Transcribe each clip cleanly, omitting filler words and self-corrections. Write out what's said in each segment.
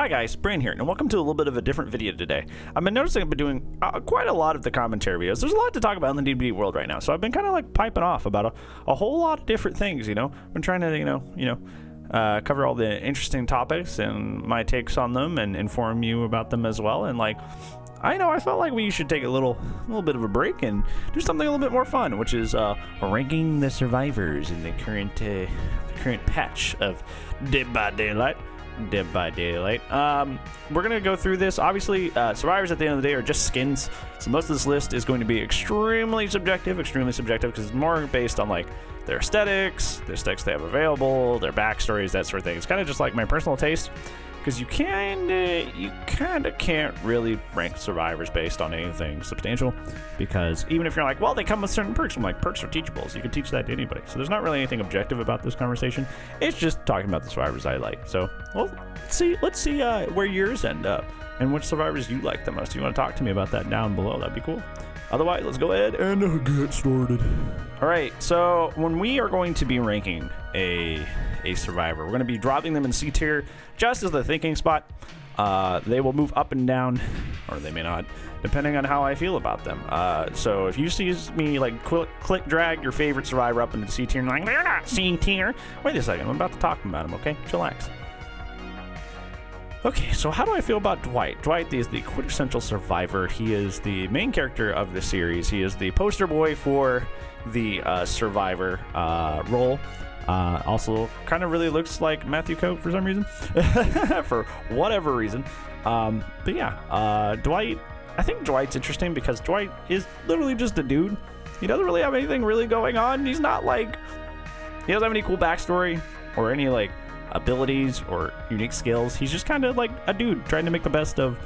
Hi guys, Brain here, and welcome to a little bit of a different video today. I've been noticing I've been doing quite a lot of the commentary videos. There's a lot to talk about in the D&D world right now, so I've been kind of like piping off about a whole lot of different things, you know. I've been trying to, cover all the interesting topics and my takes on them and inform you about them as well. And like, I felt like we should take a little bit of a break and do something a little bit more fun, which is ranking the survivors in the current patch of Dead by Daylight. We're gonna go through this. Obviously, survivors at the end of the day are just skins, so most of this list is going to be extremely subjective because it's more based on like their aesthetics, the aesthetics they have available, their backstories, that sort of thing. It's kind of just like my personal taste, because you kind of can't really rank survivors based on anything substantial, because even if you're like, well, they come with certain perks, I'm like, perks are teachable, so you can teach that to anybody. So there's not really anything objective about this conversation. It's just talking about the survivors I like. So, well, let's see where yours end up and which survivors you like the most. If you want to talk to me about that down below, that'd be cool. Otherwise, let's go ahead and get started. All right, so when we are going to be ranking a survivor, we're going to be dropping them in C tier just as the thinking spot. They will move up and down, or they may not, depending on how I feel about them. So if you see me like click drag your favorite survivor up into C tier and like, they're not C tier, wait a second, I'm about to talk about them, okay? Chillax. Okay, so how do I feel about Dwight? Dwight is the quintessential survivor. He is the main character of the series. He is the poster boy for the survivor role. Also, kind of really looks like Matthew Cope for some reason. For whatever reason. But yeah, Dwight, I think Dwight's interesting because Dwight is literally just a dude. He doesn't really have anything really going on. He's not like, he doesn't have any cool backstory or any like abilities or unique skills. He's just kind of like a dude trying to make the best of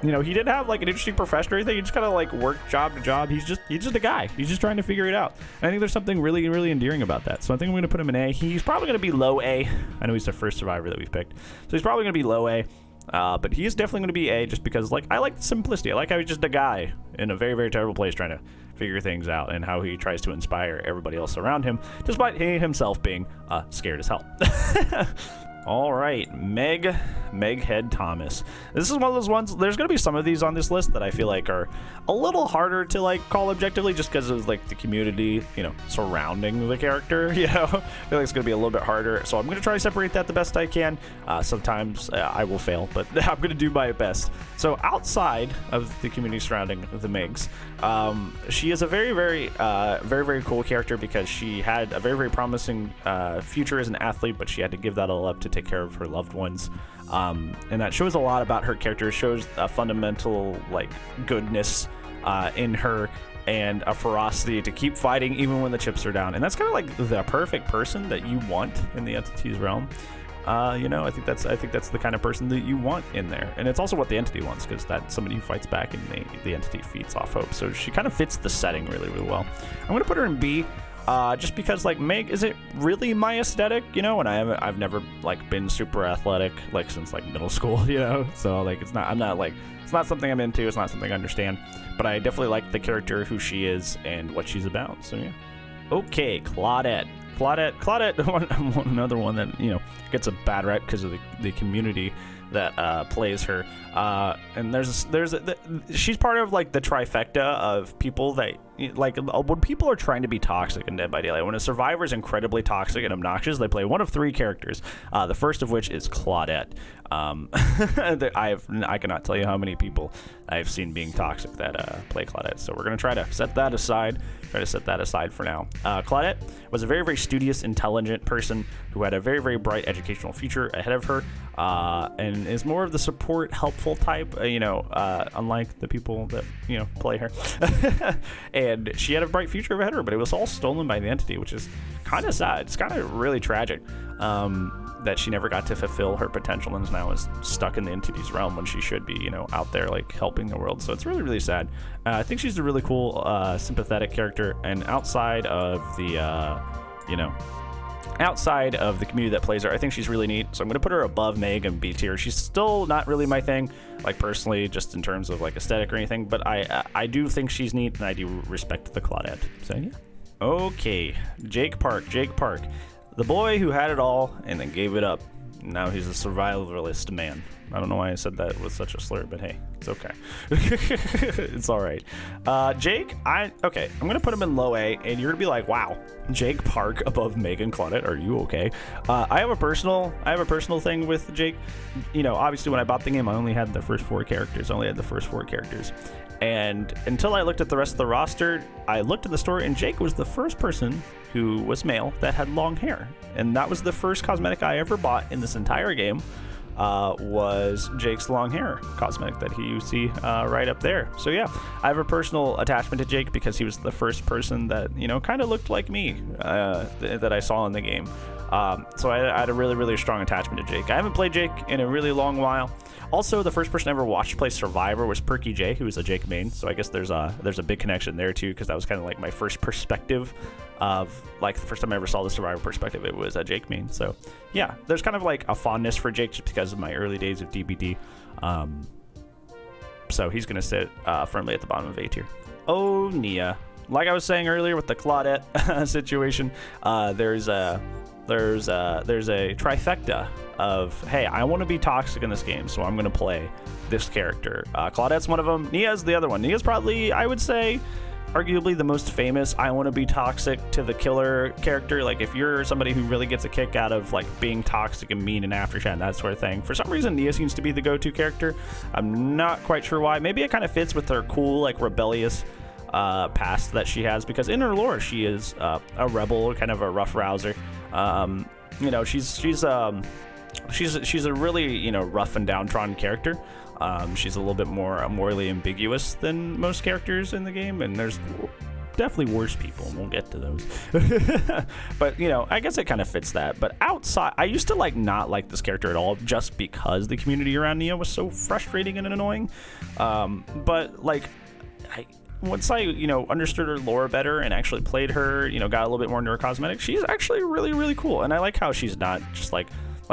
he didn't have like an interesting profession or anything. He just kind of like worked job to job. He's just a guy. He's just trying to figure it out. And I think there's something really, really endearing about that. So I think I'm going to put him in A. He's probably going to be low A. I know he's the first survivor that we've picked, so he's probably going to be low A. But he is definitely going to be A, just because like I like the simplicity. I like how he's just a guy in a very, very terrible place trying to figure things out, and how he tries to inspire everybody else around him, despite he himself being scared as hell. All right, Meg Head Thomas. This is one of those ones, there's going to be some of these on this list that I feel like are a little harder to like call objectively, just because of like the community, surrounding the character, I feel like it's going to be a little bit harder. So I'm going to try to separate that the best I can. Sometimes I will fail, but I'm going to do my best. So outside of the community surrounding the Megs, she is a very, very cool character, because she had a very, very promising future as an athlete, but she had to give that all up to take care of her loved ones. And that shows a lot about her character. It shows a fundamental like goodness in her, and a ferocity to keep fighting even when the chips are down. And that's kind of like the perfect person that you want in the entity's realm. I think that's the kind of person that you want in there, and it's also what the entity wants, because that's somebody who fights back, and the entity feeds off hope. So she kind of fits the setting really, really well. I'm gonna put her in B. Just because like Meg isn't really my aesthetic, and I've never like been super athletic like since like middle school, so like it's not something I'm into, it's not something I understand, but I definitely like the character, who she is and what she's about. So yeah. Okay, Claudette, another one that gets a bad rep because of the community that plays her, and she's part of like the trifecta of people that like when people are trying to be toxic in Dead by Daylight. When a survivor is incredibly toxic and obnoxious, they play one of three characters, the first of which is Claudette. I cannot tell you how many people I've seen being toxic that play Claudette, so we're gonna try to set that aside for now. Claudette was a very, very studious, intelligent person who had a very, very bright educational future ahead of her, and is more of the support, helpful type, unlike the people that play her. And she had a bright future ahead of her, but it was all stolen by the entity, which is kind of sad. It's kind of really tragic that she never got to fulfill her potential, and now is stuck in the entity's realm when she should be out there like helping the world. So it's really, really sad. I think she's a really cool, sympathetic character, and outside of the community that plays her, I think she's really neat. So I'm going to put her above Meg in B tier. She's still not really my thing, like personally, just in terms of like aesthetic or anything, but I do think she's neat, and I do respect the Claudette. So yeah. Okay, Jake Park, the boy who had it all and then gave it up. Now he's a survivalist man. I don't know why I said that with such a slur, but hey, it's okay. It's all right. Jake, okay, I'm gonna put him in low A, and you're gonna be like, wow, Jake Park above Megan Claudette. Are you okay? I have a personal thing with Jake. You know, obviously when I bought the game, I only had the first 4 characters. And until I looked at the rest of the roster, I looked at the store, and Jake was the first person who was male that had long hair. And that was the first cosmetic I ever bought in this entire game, was Jake's long hair cosmetic that you see right up there. So yeah, I have a personal attachment to Jake because he was the first person that, you know, kind of looked like me that I saw in the game. So I had a really, really strong attachment to Jake. I haven't played Jake in a really long while. Also, the first person I ever watched play Survivor was Perky J, who was a Jake main. So I guess there's a big connection there too, because that was kind of like my first perspective of, like, the first time I ever saw the Survivor perspective, it was a Jake main. So yeah, there's kind of like a fondness for Jake just because of my early days of DBD. So he's gonna sit firmly at the bottom of A tier. Oh, Nia. Like I was saying earlier with the Claudette situation, there's a trifecta of, hey, I want to be toxic in this game, so I'm going to play this character. Claudette's one of them. Nia's the other one. Nia's probably, I would say, arguably the most famous I want to be toxic to the killer character. Like, if you're somebody who really gets a kick out of, like, being toxic and mean and afterchat and that sort of thing, for some reason Nia seems to be the go-to character. I'm not quite sure why. Maybe it kind of fits with her cool, like, rebellious past that she has, because in her lore she is a rebel, kind of a rough rouser. You know, she's a really, you know, rough and downtrodden character. She's a little bit more morally ambiguous than most characters in the game, and there's definitely worse people, and we'll get to those. But, you know, I guess it kind of fits that. But outside, I used to not like this character at all, just because the community around Nia was so frustrating and annoying. But like, once I, you know, understood her lore better and actually played her, you know, got a little bit more into her cosmetics, she's actually really, really cool. And I like how she's not just like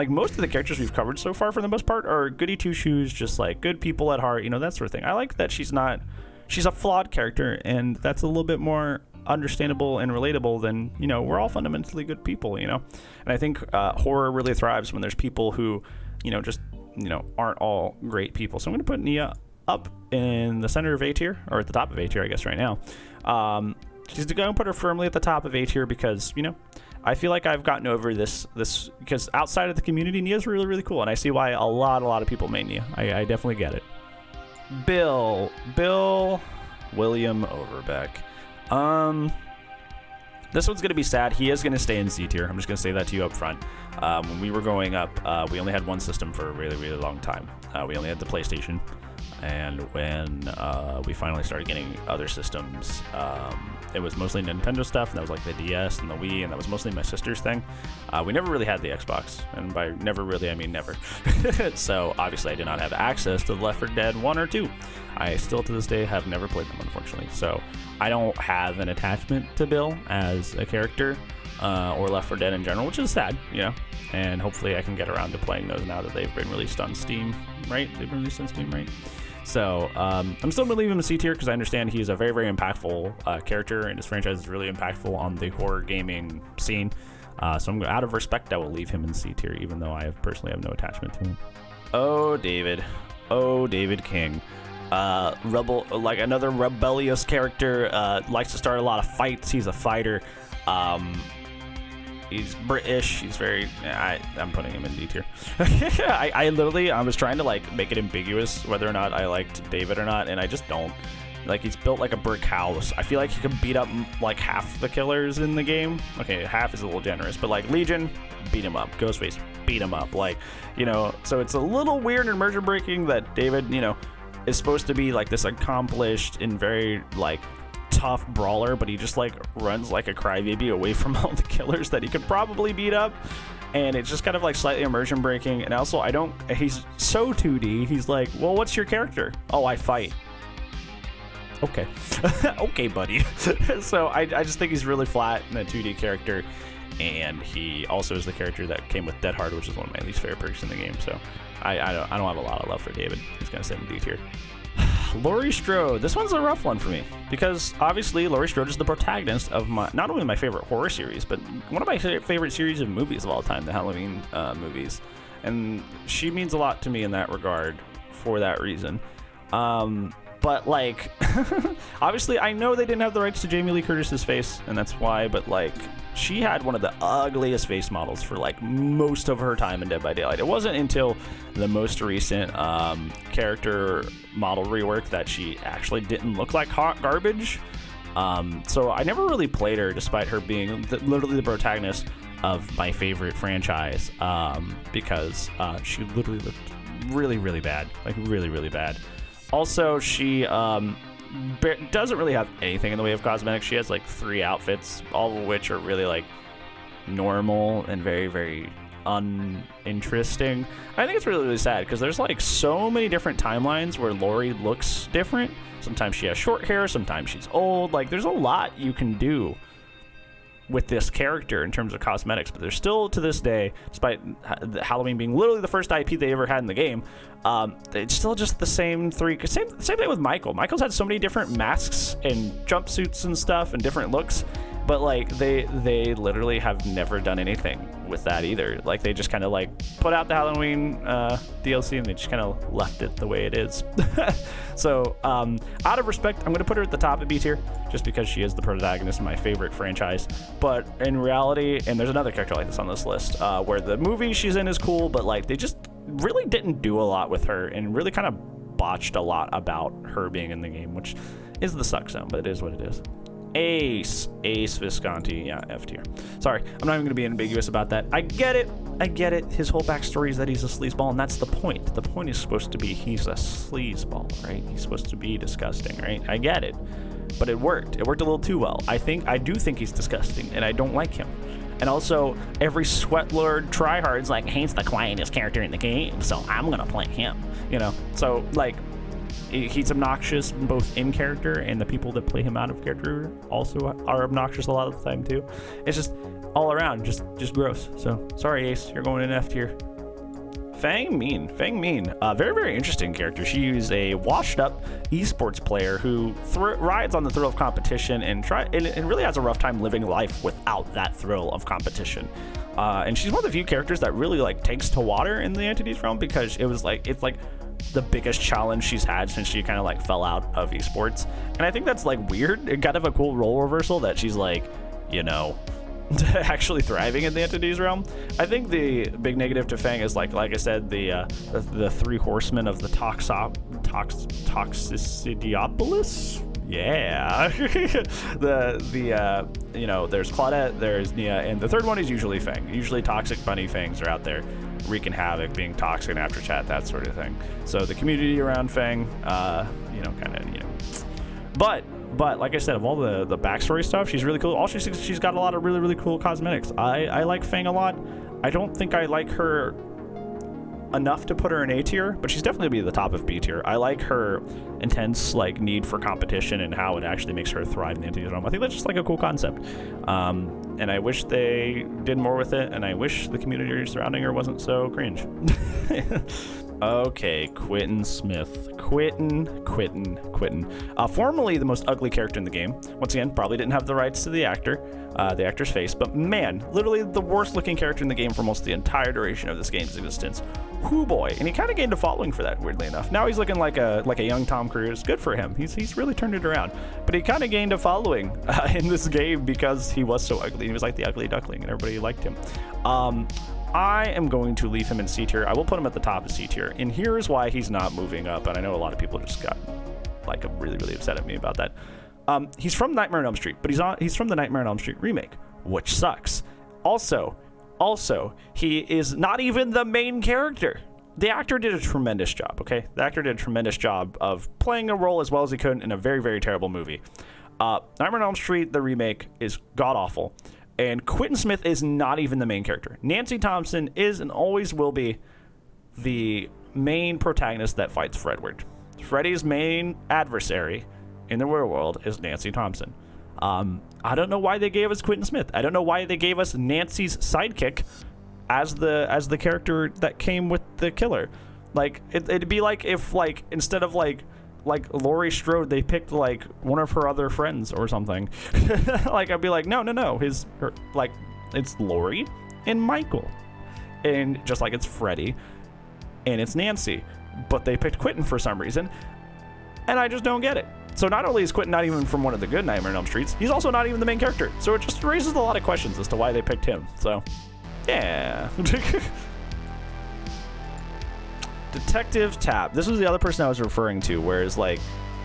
most of the characters we've covered so far, for the most part, are goody two-shoes, just like good people at heart, you know, that sort of thing. I like that she's a flawed character, and that's a little bit more understandable and relatable than, you know, we're all fundamentally good people, you know. And I think horror really thrives when there's people who, you know, just, you know, aren't all great people. So I'm going to put Nia up in the center of A tier, or at the top of A tier, I guess, right now. She's going to put her firmly at the top of A tier because, you know, I feel like I've gotten over this because outside of the community, Nia's really, really cool, and I see why a lot of people main Nia. I definitely get it. Bill William Overbeck. This one's going to be sad. He is going to stay in C tier. I'm just going to say that to you up front. When we were growing up, we only had one system for a really, really long time. We only had the PlayStation. And when we finally started getting other systems, it was mostly Nintendo stuff, and that was like the DS and the Wii, and that was mostly my sister's thing. We never really had the Xbox, and by never really, I mean never. So obviously I did not have access to Left 4 Dead 1 or 2. I still to this day have never played them, unfortunately. So I don't have an attachment to Bill as a character, or Left 4 Dead in general, which is sad, you know. And hopefully I can get around to playing those now that they've been released on Steam, right? So I'm still going to leave him in C tier because I understand he's a very, very impactful character, and his franchise is really impactful on the horror gaming scene. So I'm, out of respect, I will leave him in C tier, even though I personally have no attachment to him. Oh, David King. Like another rebellious character, likes to start a lot of fights. He's a fighter. He's British. He's very. I'm putting him in D tier. I was trying to like make it ambiguous whether or not I liked David or not, and I just don't. Like, he's built like a brick house. I feel like he could beat up like half the killers in the game. Okay, half is a little generous, but like Legion, beat him up. Ghostface, beat him up. Like, you know, so it's a little weird and immersion breaking that David, you know, is supposed to be like this accomplished and very like tough brawler, but he just like runs like a crybaby away from all the killers that he could probably beat up, and it's just kind of like slightly immersion breaking. And also he's so 2D. He's like, well, what's your character? Oh, I fight. Okay. Okay, buddy. So I just think he's really flat in a 2D character, and he also is the character that came with Dead Hard, which is one of my least favorite perks in the game. So I don't have a lot of love for David. He's gonna sit in D tier. Laurie Strode. This one's a rough one for me because obviously Laurie Strode is the protagonist of not only my favorite horror series, but one of my favorite series of movies of all time, the Halloween movies. and she means a lot to me in that regard for that reason. But like, obviously, I know they didn't have the rights to Jamie Lee Curtis's face, and that's why. But like, she had one of the ugliest face models for like most of her time in Dead by Daylight. It wasn't until the most recent character model rework that she actually didn't look like hot garbage. So I never really played her, despite her being literally the protagonist of my favorite franchise, because she literally looked really, really bad, like really, really bad. Also, she doesn't really have anything in the way of cosmetics. She has like 3 outfits, all of which are really like normal and very, very uninteresting. I think it's really, really sad because there's like so many different timelines where Lori looks different. Sometimes she has short hair, sometimes she's old. Like, there's a lot you can do with this character in terms of cosmetics, but there's still, to this day, despite Halloween being literally the first IP they ever had in the game, it's still just the same 3. Same thing with Michael. Michael's had so many different masks and jumpsuits and stuff and different looks, but like they literally have never done anything with that either. Like, they just kind of like put out the Halloween DLC and they just kind of left it the way it is. So out of respect, I'm going to put her at the top of B tier just because she is the protagonist of my favorite franchise. But in reality, and there's another character like this on this list, where the movie she's in is cool, but like they just really didn't do a lot with her and really kind of botched a lot about her being in the game, which is the suck zone, but it is what it is. Ace Visconti, yeah, F tier. Sorry, I'm not even gonna be ambiguous about that. I get it. His whole backstory is that he's a sleazeball, and that's the point. The point is supposed to be he's a sleazeball, right? He's supposed to be disgusting, right? I get it, but it worked. It worked a little too well. I do think he's disgusting, and I don't like him. And also, every sweatlord tryhard's like, he's the quietest character in the game, so I'm gonna play him. You know, so like, he's obnoxious both in character, and the people that play him out of character also are obnoxious a lot of the time too. It's just all around just gross. So sorry, Ace, you're going in F tier. Fang mean. Very, very interesting character. She is a washed-up esports player who rides on the thrill of competition and really has a rough time living life without that thrill of competition. And she's one of the few characters that really like takes to water in the Entities realm, because it's like the biggest challenge she's had since she kind of like fell out of esports. And I think that's like weird. It kind of a cool role reversal that she's like, you know, actually thriving in the Entities realm. I think the big negative to Fang is like I said, the 3 horsemen of the Toxicidiopolis. Yeah. You know, there's Claudette, there's Nia, and the third one is usually Fang. Usually toxic bunny Fangs are out there wreaking havoc, being toxic in after chat, that sort of thing. So the community around Fang, you know, kind of, you know. But like I said, of all the backstory stuff, she's really cool. Also, she's got a lot of really, really cool cosmetics. I like Fang a lot. I don't think I like her enough to put her in A tier, but she's definitely be at the top of B tier. I like her intense like need for competition and how it actually makes her thrive in the Entities realm. I think that's just like a cool concept, and I wish they did more with it, and I wish the community surrounding her wasn't so cringe. Okay, Quinton Smith. Quinton. Formerly the most ugly character in the game. Once again, probably didn't have the rights to the actor's face, but man, literally the worst looking character in the game for most of the entire duration of this game's existence. Whoo boy, and he kind of gained a following for that, weirdly enough. Now he's looking like a young Tom Cruise. Good for him. He's really turned it around. But he kind of gained a following in this game because he was so ugly. He was like the ugly duckling, and everybody liked him. I am going to leave him in C tier. I will put him at the top of C tier, and here's why he's not moving up. And I know a lot of people just got like really, really upset at me about that. He's from Nightmare on Elm Street, but he's from the Nightmare on Elm Street remake, which sucks. Also, he is not even the main character. The actor did a tremendous job, okay? The actor did a tremendous job of playing a role as well as he could in a very, very terrible movie. Nightmare on Elm Street, the remake, is god-awful. And Quinton Smith is not even the main character. Nancy Thompson is and always will be the main protagonist that fights Fredward. Freddy's main adversary in the real world is Nancy Thompson. I don't know why they gave us Quinton Smith. I don't know why they gave us Nancy's sidekick as the character that came with the killer. Like it'd be like if like instead of like Laurie Strode, they picked like one of her other friends or something. Like I'd be like, no, it's Laurie and Michael. and just like it's Freddy and it's Nancy, but they picked Quinton for some reason, and I just don't get it. So not only is Quinton not even from one of the good Nightmare on Elm Streets, he's also not even the main character. So it just raises a lot of questions as to why they picked him. So, yeah. Detective Tapp. This was the other person I was referring to, whereas like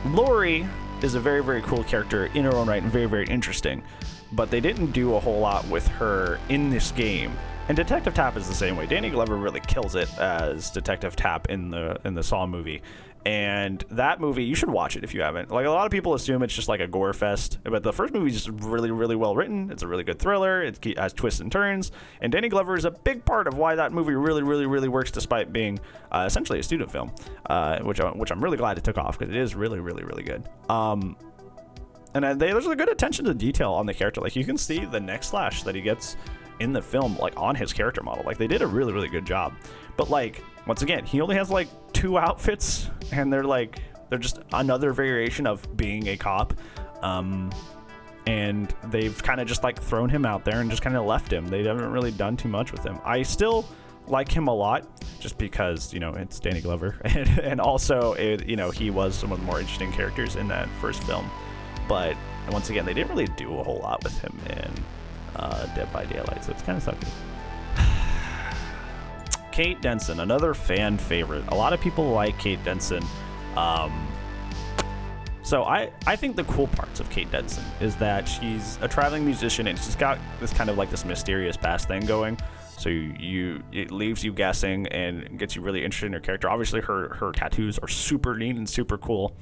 Lori is a very, very cool character in her own right and very, very interesting. But they didn't do a whole lot with her in this game. And Detective Tapp is the same way. Danny Glover really kills it as Detective Tapp in the Saw movie. And that movie, you should watch it if you haven't. Like, a lot of people assume it's just like a gore fest, but the first movie is just really, really well written. It's a really good thriller. It has twists and turns. And Danny Glover is a big part of why that movie really, really, really works, despite being essentially a student film, which I'm really glad it took off, because it is really, really, really good. And there's a good attention to detail on the character. Like, you can see the neck slash that he gets in the film, like, on his character model. Like, they did a really, really good job. But, like, once again, he only has like 2 outfits, and they're just another variation of being a cop. And they've kind of just like thrown him out there and just kind of left him. They haven't really done too much with him. I still like him a lot, just because, you know, it's Danny Glover, and also he was one of the more interesting characters in that first film. But once again, they didn't really do a whole lot with him in Dead by Daylight, so it's kind of sucky. Kate Denson, another fan favorite. A lot of people like Kate Denson. So I think the cool parts of Kate Denson is that she's a traveling musician, and she's got this kind of like this mysterious past thing going. So it leaves you guessing and gets you really interested in her character. Obviously, her tattoos are super neat and super cool.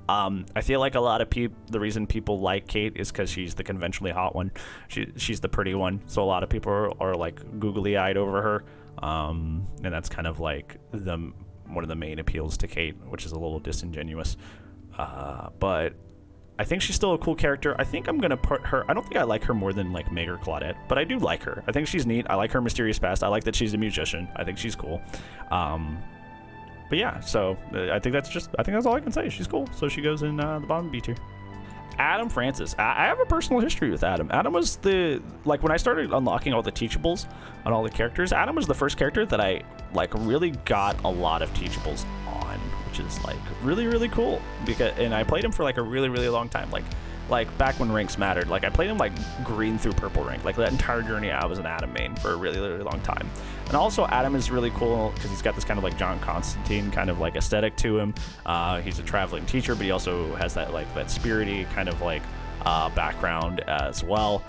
I feel like a lot of the reason people like Kate is because she's the conventionally hot one. She's the pretty one. So a lot of people are like googly eyed over her. And that's kind of like one of the main appeals to Kate, which is a little disingenuous. But I think she's still a cool character. I think I'm going to put her... I don't think I like her more than like Meg or Claudette, but I do like her. I think she's neat. I like her mysterious past. I like that she's a musician. I think she's cool. But yeah, so I think that's all I can say. She's cool. So she goes in the bottom B tier. Adam Francis. I have a personal history with Adam. Adam was when I started unlocking all the teachables on all the characters, Adam was the first character that I like really got a lot of teachables on, which is like really, really cool, and I played him for like a really, really long time. Like back when ranks mattered. Like, I played him like green through purple rank. Like, that entire journey I was an Adam main for a really, really long time. And also, Adam is really cool because he's got this kind of like John Constantine kind of like aesthetic to him. He's a traveling teacher, but he also has that like that spirity kind of like background as well.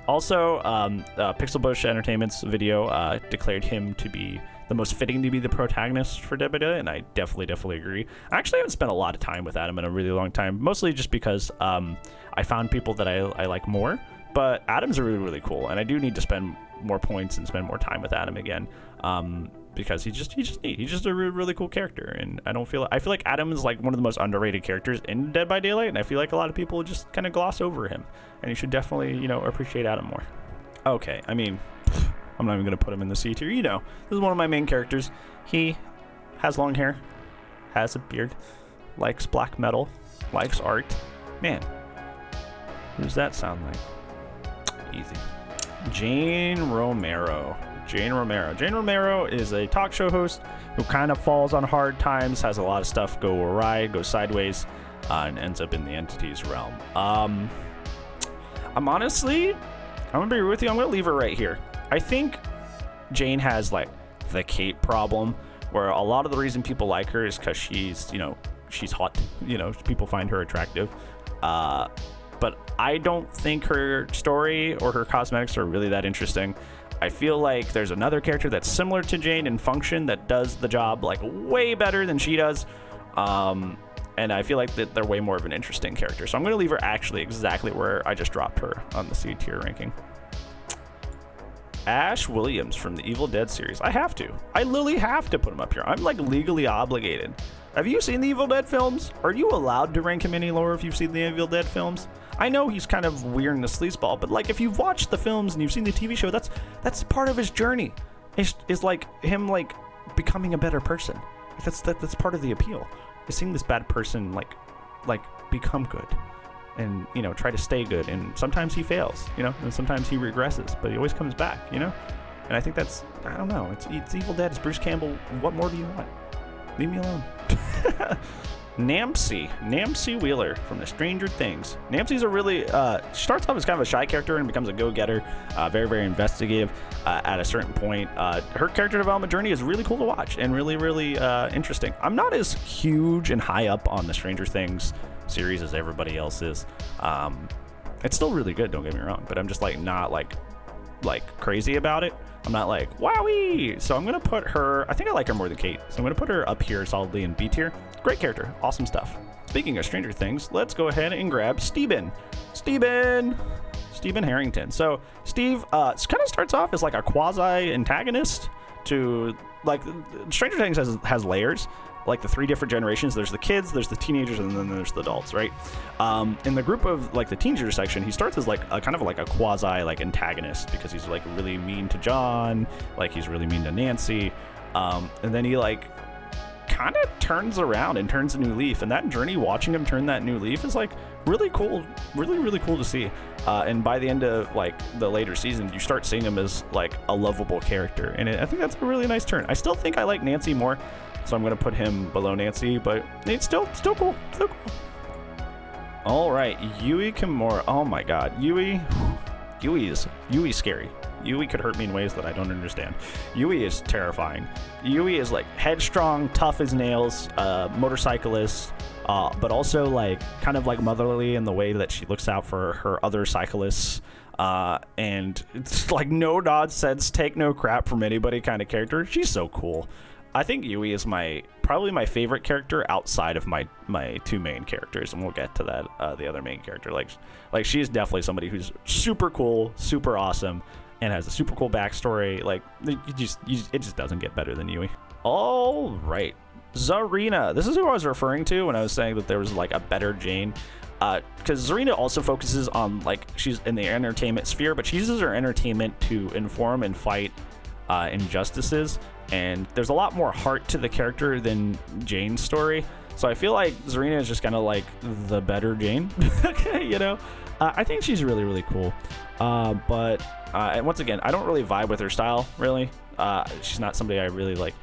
Pixel Bush Entertainment's video declared him to be the most fitting to be the protagonist for Dead by Daylight, and I definitely agree. I actually haven't spent a lot of time with Adam in a really long time, mostly just because I found people that I like more, but Adam's really, really cool, and I do need to spend more points and spend more time with Adam again, because he's just neat. He's just a really, really cool character, and I feel like Adam is like one of the most underrated characters in Dead by Daylight, and I feel like a lot of people just kind of gloss over him, and you should definitely, appreciate Adam more. Okay, I mean, I'm not even going to put him in the C tier. This is one of my main characters. He has long hair, has a beard, likes black metal, likes art. Man, who does that sound like? Easy. Jane Romero. Jane Romero is a talk show host who kind of falls on hard times, has a lot of stuff go awry, go sideways, and ends up in the entities realm. I'm going to be real with you. I'm going to leave her right here. I think Jane has like the Kate problem, where a lot of the reason people like her is because she's hot. People find her attractive. But I don't think her story or her cosmetics are really that interesting. I feel like there's another character that's similar to Jane in function that does the job like way better than she does. And I feel like that they're way more of an interesting character. So I'm going to leave her actually exactly where I just dropped her on the C tier ranking. Ash Williams from the Evil Dead series. I literally have to put him up here. I'm like legally obligated. Have you seen the Evil Dead films? Are you allowed to rank him any lower if you've seen the Evil Dead films? I know he's kind of weird in the sleazeball, but like if you've watched the films and you've seen the TV show, that's part of his journey. Is like him like becoming a better person. That's part of the appeal. Is seeing this bad person like become good. And, try to stay good. And sometimes he fails, and sometimes he regresses, but he always comes back, And I think that's, I don't know, it's Evil Dead, it's Bruce Campbell. What more do you want? Leave me alone. Nancy Wheeler from the Stranger Things. Nancy's a really, she starts off as kind of a shy character and becomes a go-getter, very, very investigative at a certain point. Her character development journey is really cool to watch and really, really interesting. I'm not as huge and high up on the Stranger Things series as everybody else is. It's still really good, don't get me wrong, but I'm just like not like crazy about it. I'm not like, wowee! So I'm going to put her, I think I like her more than Kate, so I'm going to put her up here solidly in B tier. Great character. Awesome stuff. Speaking of Stranger Things, let's go ahead and grab Steven Harrington. So Steve kind of starts off as like a quasi-antagonist to, like, Stranger Things has layers. Like the 3 different generations. There's the kids, there's the teenagers, and then there's the adults, right? In the group of like the teenager section, he starts as like a kind of like a quasi like antagonist because he's like really mean to John, like he's really mean to Nancy, and then he like kind of turns around and turns a new leaf, and that journey, watching him turn that new leaf, is like really cool, really cool to see. And by the end of like the later seasons, you start seeing him as like a lovable character, and I think that's a really nice turn. I still think I like Nancy more, so I'm going to put him below Nancy, but it's still cool. Still cool. All right, Yui Kimura. Oh my God, Yui's scary. Yui could hurt me in ways that I don't understand. Yui is terrifying. Yui is like headstrong, tough as nails, motorcyclist, but also like kind of like motherly in the way that she looks out for her other cyclists. And it's like no nonsense, take no crap from anybody kind of character. She's so cool. I think Yui is probably my favorite character outside of my 2 main characters, and we'll get to that, the other main character. Like she is definitely somebody who's super cool, super awesome, and has a super cool backstory. Like it just doesn't get better than Yui. All right, Zarina. This is who I was referring to when I was saying that there was like a better Jane. Because Zarina also focuses on, like, she's in the entertainment sphere, but she uses her entertainment to inform and fight injustices, and there's a lot more heart to the character than Jane's story. So I feel like Zarina is just kind of like the better Jane. You know, I think she's really cool, but and once again, I don't really vibe with her style really. She's not somebody I really like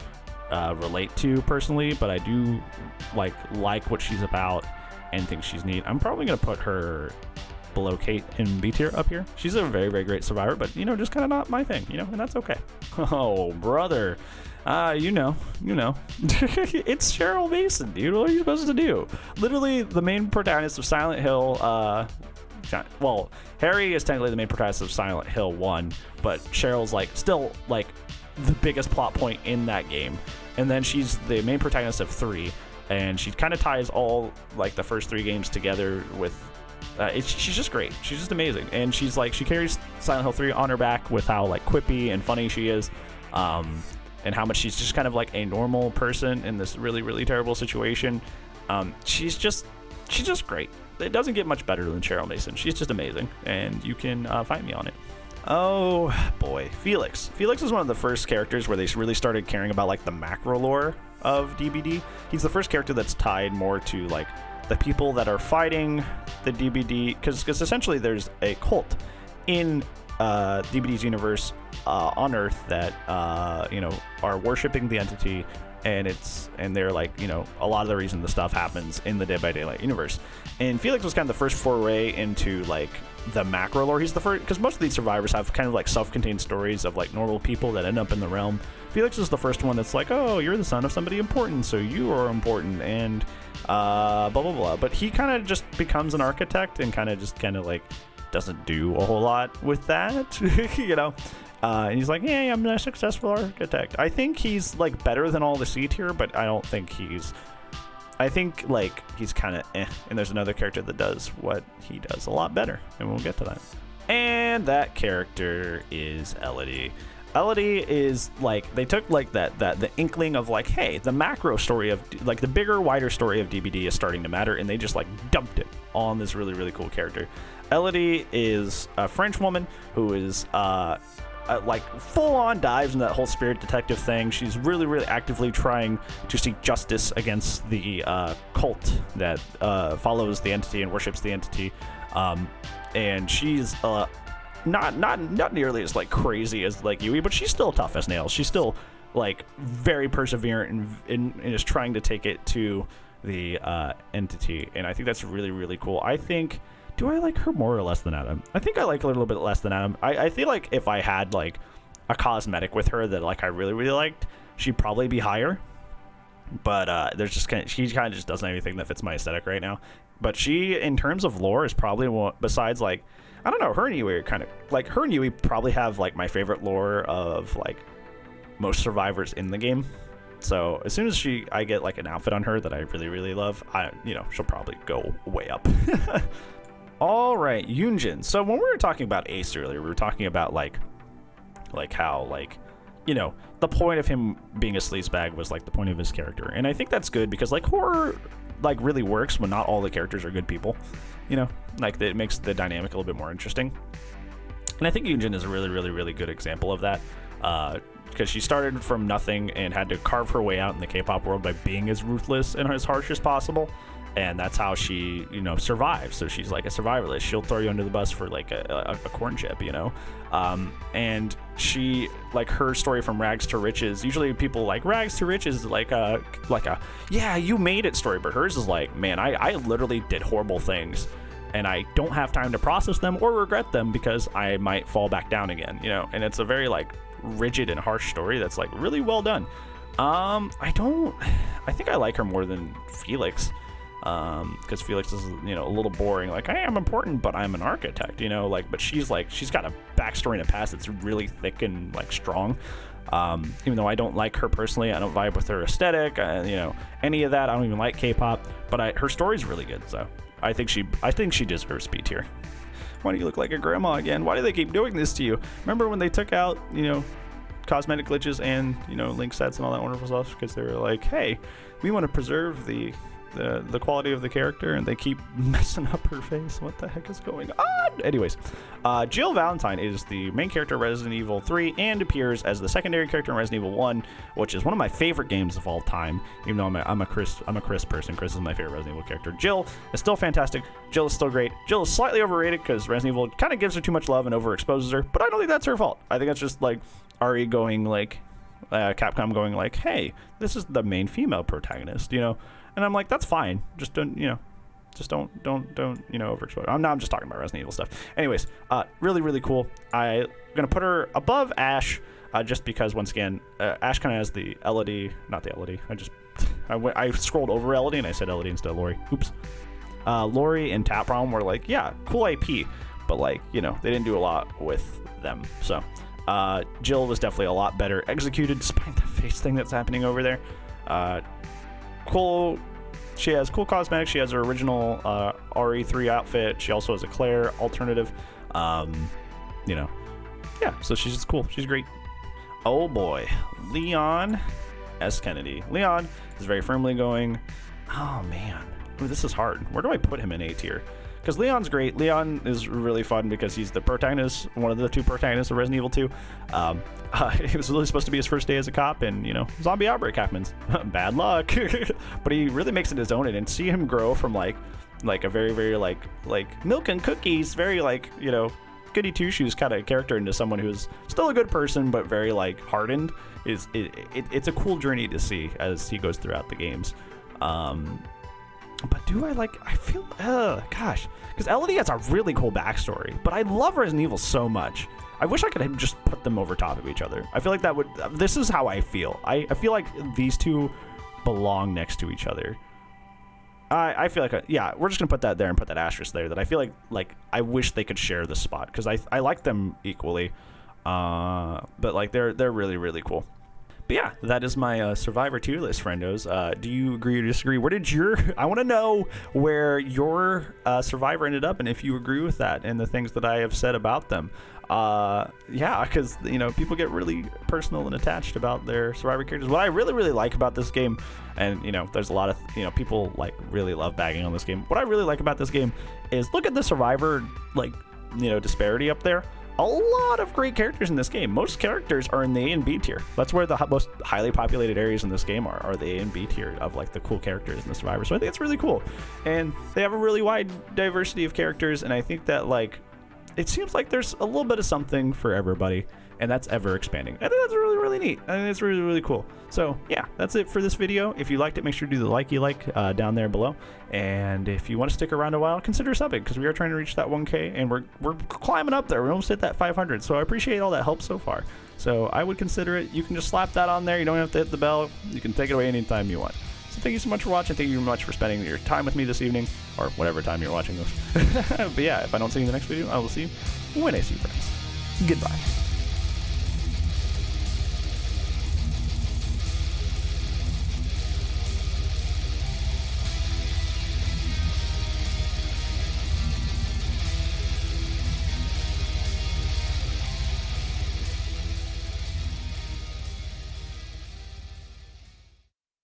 relate to personally, but I do like what she's about and think she's neat. I'm probably gonna put her below Kate in B tier up here. She's a very great survivor, but you know, just kind of not my thing, you know, and that's okay. Oh brother, you know it's Cheryl Mason, dude. What are you supposed to do? Literally the main protagonist of Silent Hill. Well, Harry is technically the main protagonist of Silent Hill 1, but Cheryl's like still like the biggest plot point in that game, and then she's the main protagonist of 3, and she kind of ties all like the first 3 games together with she's just great. She's just amazing, and she's like, she carries Silent Hill 3 on her back with how like quippy and funny she is, and how much she's just kind of like a normal person in this really terrible situation. She's just great. It doesn't get much better than Cheryl Mason. She's just amazing, and you can find me on it. Oh boy, Felix is one of the first characters where they really started caring about like the macro lore of DBD. He's the first character that's tied more to like the people that are fighting the DBD, because essentially there's a cult in DBD's universe on Earth that are worshiping the entity, and they're like, you know, a lot of the reason the stuff happens in the Dead by Daylight universe. And Felix was kind of the first foray into like the macro lore. He's the first, because most of these survivors have kind of like self-contained stories of like normal people that end up in the realm. Felix is the first one that's like, oh, you're the son of somebody important, so you are important, and blah blah blah. But he kind of just becomes an architect and kind of like doesn't do a whole lot with that. You know, and he's like, yeah, I'm a successful architect. I think he's like better than all the C tier, but I don't think I think like he's kind of and there's another character that does what he does a lot better, and we'll get to that. And that character is Elodie. Elodie is like, they took like the inkling of like, hey, the macro story of like the bigger, wider story of DBD is starting to matter, and they just like dumped it on this really cool character. Elodie is a French woman who is like full-on dives in that whole spirit detective thing. She's really actively trying to seek justice against the cult that follows the entity and worships the entity, and she's not nearly as like crazy as like Yui, but she's still tough as nails. She's still like very perseverant and is trying to take it to the entity, and I think that's really, really cool. I think, do I like her more or less than Adam? I think I like her a little bit less than Adam. I feel like if I had like a cosmetic with her that like I really, really liked, she'd probably be higher. But there's just she kind of just doesn't have anything that fits my aesthetic right now. But she, in terms of lore, is probably one, besides like, I don't know, her and Yui are kind of like, her and Yui probably have like my favorite lore of like most survivors in the game. So as soon as I get like an outfit on her that I really, really love, she'll probably go way up. All right, Yunjin. So when we were talking about Ace earlier, we were talking about like how like, the point of him being a sleazebag was like the point of his character, and I think that's good because like horror like really works when not all the characters are good people, like it makes the dynamic a little bit more interesting. And I think Yunjin is a really, really, really good example of that. Because she started from nothing and had to carve her way out in the K-pop world by being as ruthless and as harsh as possible, and that's how she survives. So she's like a survivalist. She'll throw you under the bus for like a corn chip, and she, like, her story from rags to riches, usually people like rags to riches is like a yeah, you made it story, but hers is like, man, I literally did horrible things and I don't have time to process them or regret them because I might fall back down again, and it's a very like rigid and harsh story that's like really well done. I think I like her more than Felix, because Felix is a little boring, like I am important but I'm an architect, but she's got a backstory and a past that's really thick and like strong. Even though I don't like her personally, I don't vibe with her aesthetic, any of that. I don't even like K-pop, but her story's really good, so I think she deserves B tier. Why do you look like a grandma again? Why do they keep doing this to you? Remember when they took out, cosmetic glitches and, link sets and all that wonderful stuff? Because they were like, hey, we want to preserve the quality of the character, and they keep messing up her face. What the heck is going on? Anyways, Jill Valentine is the main character of Resident Evil 3 and appears as the secondary character in Resident Evil 1, which is one of my favorite games of all time. Even though I'm a Chris person. Chris is my favorite Resident Evil character. Jill is still fantastic. Jill is still great. Jill is slightly overrated because Resident Evil kind of gives her too much love and overexposes her, but I don't think that's her fault. I think that's just like RE going like, Capcom going like, hey, this is the main female protagonist, And I'm like, that's fine. Just don't overexpose. I'm just talking about Resident Evil stuff. Anyways, really, really cool. I'm gonna put her above Ash, just because once again, Ash kind of has the Elodie, not the Elodie. I scrolled over Elodie and I said Elodie instead of Lori. Oops. Lori and Tap Problem were like, yeah, cool IP, but like, they didn't do a lot with them. So, Jill was definitely a lot better executed, despite the face thing that's happening over there. Cool. She has cool cosmetics. She has her original RE3 outfit. She also has a Claire alternative. Yeah, so she's just cool. She's great. Oh boy, Leon S. Kennedy. Leon is very firmly going. Oh man, ooh, this is hard. Where do I put him in A tier? Because Leon's great. Leon is really fun because he's the protagonist, one of the two protagonists of Resident Evil 2. It was really supposed to be his first day as a cop, and, zombie outbreak happens. Bad luck. But he really makes it his own, and see him grow from, like a very, very, like milk and cookies, very, goody two-shoes kind of character into someone who's still a good person, but very, hardened. It's a cool journey to see as he goes throughout the games. But because Elodie has a really cool backstory, but I love Resident Evil so much. I wish I could just put them over top of each other. I feel like this is how I feel. I feel like these two belong next to each other. I feel like, we're just gonna put that there and put that asterisk there, that I feel like I wish they could share the spot, because I like them equally, but they're really, really cool. But yeah, that is my Survivor tier list, friendos. Do you agree or disagree? I want to know where your Survivor ended up, and if you agree with that and the things that I have said about them. Because, people get really personal and attached about their Survivor characters. What I really, really like about this game, and, there's a lot of, people, really love bagging on this game. What I really like about this game is, look at the Survivor, disparity up there. A lot of great characters in this game. Most characters are in the A and B tier. That's where the most highly populated areas in this game are the A and B tier of the cool characters in the Survivor. So I think it's really cool. And they have a really wide diversity of characters, and I think that it seems like there's a little bit of something for everybody, and that's ever expanding. I think that's really, really neat. I think it's really, really cool. So yeah, that's it for this video. If you liked it, make sure to do the likey down there below. And if you want to stick around a while, consider subbing, because we are trying to reach that 1K, and we're climbing up there. We almost hit that 500. So I appreciate all that help so far. So I would consider it. You can just slap that on there. You don't have to hit the bell. You can take it away anytime you want. So thank you so much for watching. Thank you very much for spending your time with me this evening, or whatever time you're watching this. But yeah, if I don't see you in the next video, I will see you when I see you, friends. Goodbye.